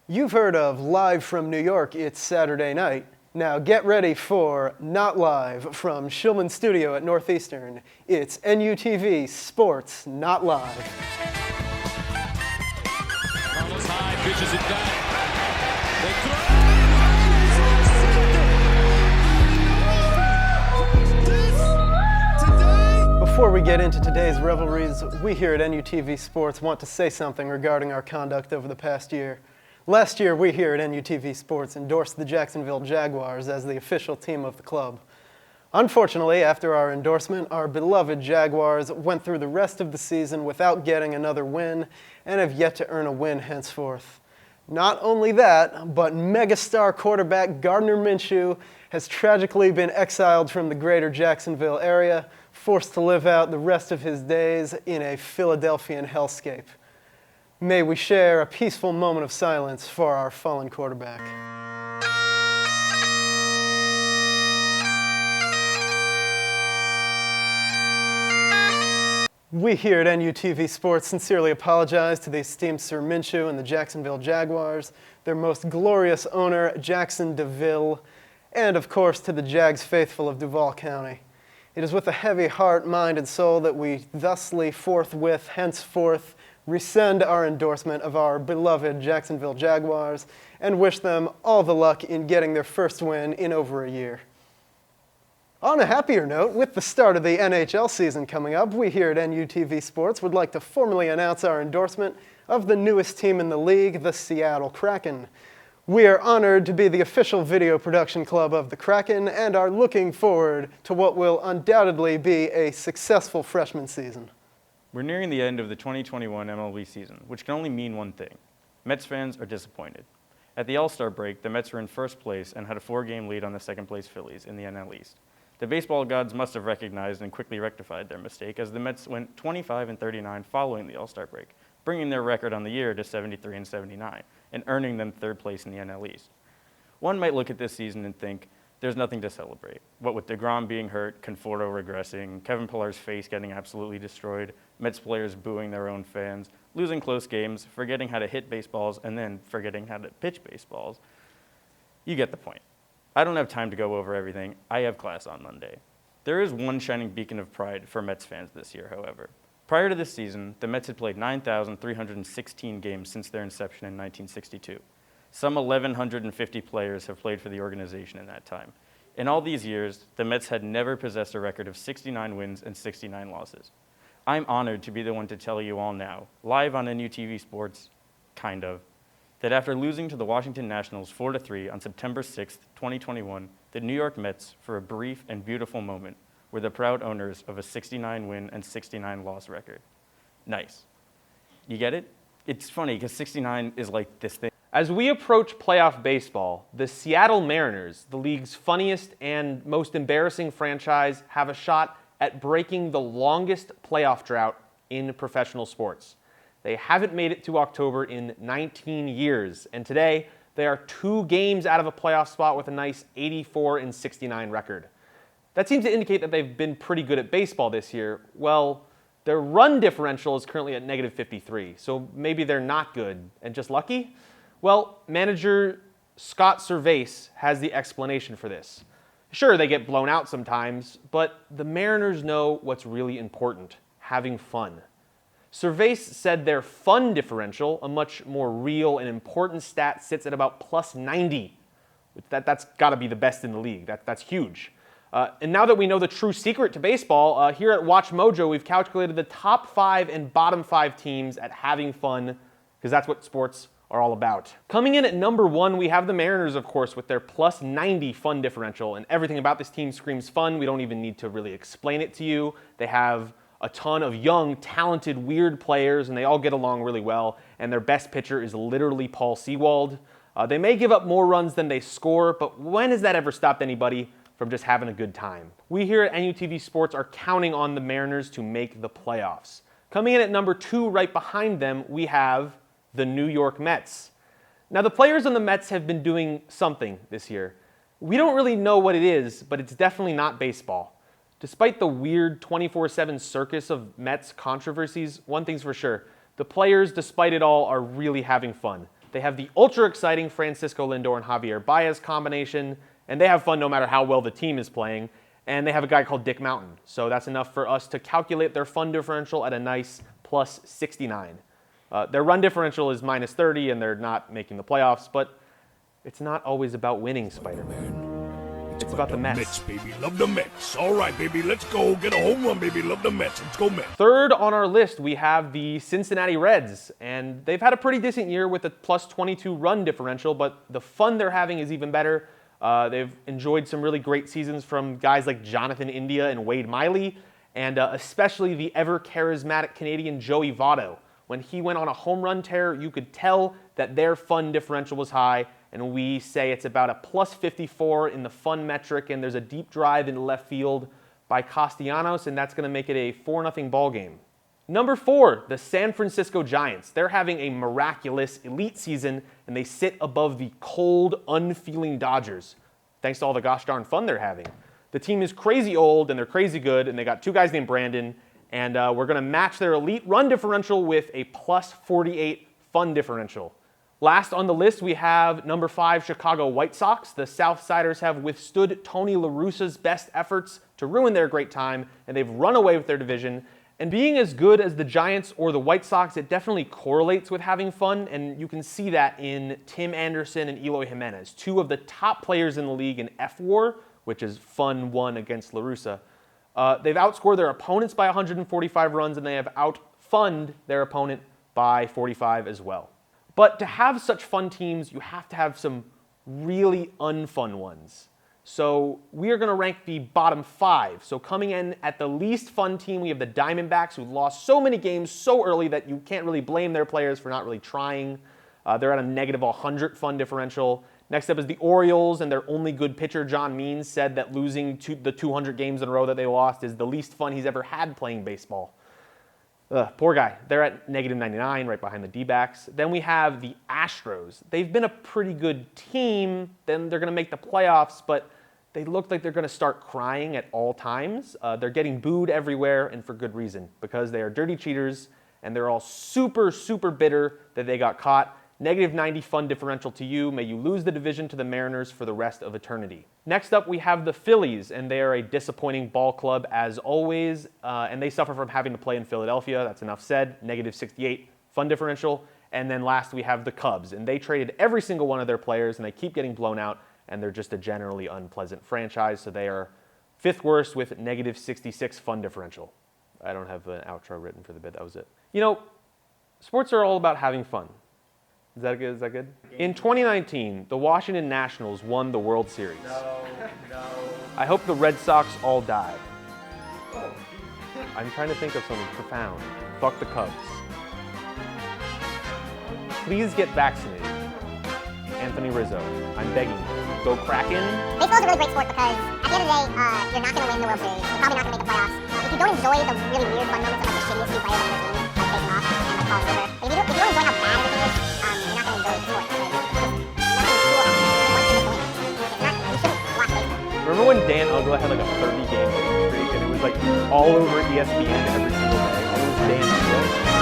You've heard of Live from New York, it's Saturday night. Now get ready for Not Live from Shulman Studio at Northeastern. It's NUTV Sports Not Live. Carlos high, pitches it back. Before we get into today's revelries, we here at NUTV Sports want to say something regarding our conduct over the past year. Last year, we here at NUTV Sports endorsed the Jacksonville Jaguars as the official team of the club. Unfortunately, after our endorsement, our beloved Jaguars went through the rest of the season without getting another win and have yet to earn a win henceforth. Not only that, but megastar quarterback Gardner Minshew has tragically been exiled from the greater Jacksonville area, forced to live out the rest of his days in a Philadelphian hellscape. May we share a peaceful moment of silence for our fallen quarterback. We here at NUTV Sports sincerely apologize to the esteemed Sir Minshew and the Jacksonville Jaguars, their most glorious owner, Jackson DeVille, and of course to the Jags faithful of Duval County. It is with a heavy heart, mind, and soul that we thusly forthwith, henceforth, rescind our endorsement of our beloved Jacksonville Jaguars and wish them all the luck in getting their first win in over a year. On a happier note, with the start of the NHL season coming up, we here at NUTV Sports would like to formally announce our endorsement of the newest team in the league, the Seattle Kraken. We are honored to be the official video production club of the Kraken and are looking forward to what will undoubtedly be a successful freshman season. We're nearing the end of the 2021 MLB season, which can only mean one thing. Mets fans are disappointed. At the All-Star break, the Mets were in first place and had a 4-game lead on the second-place Phillies in the NL East. The baseball gods must have recognized and quickly rectified their mistake as the Mets went 25-39 following the All-Star break, bringing their record on the year to 73-79 and earning them third place in the NL East. One might look at this season and think, there's nothing to celebrate. What with DeGrom being hurt, Conforto regressing, Kevin Pillar's face getting absolutely destroyed, Mets players booing their own fans, losing close games, forgetting how to hit baseballs, and then forgetting how to pitch baseballs. You get the point. I don't have time to go over everything. I have class on Monday. There is one shining beacon of pride for Mets fans this year, however. Prior to this season, the Mets had played 9,316 games since their inception in 1962. Some 1,150 players have played for the organization in that time. In all these years, the Mets had never possessed a record of 69 wins and 69 losses. I'm honored to be the one to tell you all now, live on NUTV Sports, kind of, that after losing to the Washington Nationals 4-3 on September 6, 2021, the New York Mets, for a brief and beautiful moment, were the proud owners of a 69-win and 69-loss record. Nice. You get it? It's funny because 69 is like this thing. As we approach playoff baseball, the Seattle Mariners, the league's funniest and most embarrassing franchise, have a shot at breaking the longest playoff drought in professional sports. They haven't made it to October in 19 years, and today they are 2 games out of a playoff spot with a nice 84-69 record. That seems to indicate that they've been pretty good at baseball this year. Well, their run differential is currently at -53, so maybe they're not good and just lucky? Well, manager Scott Servais has the explanation for this. Sure, they get blown out sometimes, but the Mariners know what's really important: having fun. Servais said their fun differential, a much more real and important stat, sits at about +90. That's got to be the best in the league. That's huge. And now that we know the true secret to baseball, here at Watch Mojo, we've calculated the top 5 and bottom 5 teams at having fun, because that's what sports are all about. Coming in at number 1, we have the Mariners, of course, with their +90 fun differential, and everything about this team screams fun. We don't even need to really explain it to you. They have a ton of young, talented, weird players, and they all get along really well, and their best pitcher is literally Paul Sewald. They may give up more runs than they score, but when has that ever stopped anybody from just having a good time? We here at NUTV Sports are counting on the Mariners to make the playoffs. Coming in at number 2, right behind them, we have the New York Mets. Now, the players on the Mets have been doing something this year. We don't really know what it is, but it's definitely not baseball. Despite the weird 24/7 circus of Mets controversies, one thing's for sure: the players, despite it all, are really having fun. They have the ultra-exciting Francisco Lindor and Javier Baez combination, and they have fun no matter how well the team is playing. And they have a guy called Dick Mountain. So that's enough for us to calculate their fun differential at a nice plus 69. Their run differential is minus 30, and they're not making the playoffs, but it's not always about winning, Spider-Man. It's about the Mets. Baby. Love the Mets. All right, baby. Let's go. Get a home run, baby. Love the Mets. Let's go, Mets. Third on our list, we have the Cincinnati Reds. And they've had a pretty decent year with a plus 22 run differential, but the fun they're having is even better. They've enjoyed some really great seasons from guys like Jonathan India and Wade Miley, and especially the ever-charismatic Canadian Joey Votto. When he went on a home run tear, you could tell that their fun differential was high, and we say it's about a plus 54 in the fun metric, and there's a deep drive in left field by Castellanos, and that's going to make it a 4-0 ball game. Number 4, the San Francisco Giants. They're having a miraculous elite season, and they sit above the cold, unfeeling Dodgers, thanks to all the gosh darn fun they're having. The team is crazy old, and they're crazy good, and they got 2 guys named Brandon, and we're going to match their elite run differential with a plus 48 fun differential. Last on the list, we have number 5, Chicago White Sox. The Southsiders have withstood Tony La Russa's best efforts to ruin their great time, and they've run away with their division. And being as good as the Giants or the White Sox, it definitely correlates with having fun, and you can see that in Tim Anderson and Eloy Jimenez, 2 of the top players in the league in F-WAR, which is fun won against La Russa. They've outscored their opponents by 145 runs, and they have outfunned their opponent by 45 as well. But to have such fun teams, you have to have some really unfun ones. So we are going to rank the bottom 5. So coming in at the least fun team, we have the Diamondbacks, who lost so many games so early that you can't really blame their players for not really trying. They're at a negative 100 fun differential. Next up is the Orioles, and their only good pitcher, John Means, said that losing the 200 games in a row that they lost is the least fun he's ever had playing baseball. Poor guy. They're at negative 99, right behind the D-backs. Then we have the Astros. They've been a pretty good team. Then they're going to make the playoffs, but they look like they're going to start crying at all times. They're getting booed everywhere, and for good reason, because they are dirty cheaters, and they're all super, super bitter that they got caught. Negative 90 fun differential to you. May you lose the division to the Mariners for the rest of eternity. Next up, we have the Phillies, and they are a disappointing ball club as always, and they suffer from having to play in Philadelphia. That's enough said. Negative 68 fun differential. And then last, we have the Cubs, and they traded every single one of their players, and they keep getting blown out, and they're just a generally unpleasant franchise, so they are 5th worst with negative 66 fun differential. I don't have an outro written for the bit. That was it. You know, sports are all about having fun. Is that good? Is that good? In 2019, the Washington Nationals won the World Series. No. I hope the Red Sox all die. I'm trying to think of something profound. Fuck the Cubs. Please get vaccinated. Anthony Rizzo, I'm begging you. Go Kraken. Baseball is a really great sport because at the end of the day, you're not going to win the World Series. You're probably not going to make the playoffs. If you don't enjoy the really weird fun moments of like the shittiest two players on your team, like facing off and like falling over, if you don't enjoy how bad everything is, you're not going to enjoy the sport. Because you shouldn't watch baseball. Remember when Dan Uggla had like a 30-game winning streak and it was like all over ESPN every single day? All those Dan Uggla.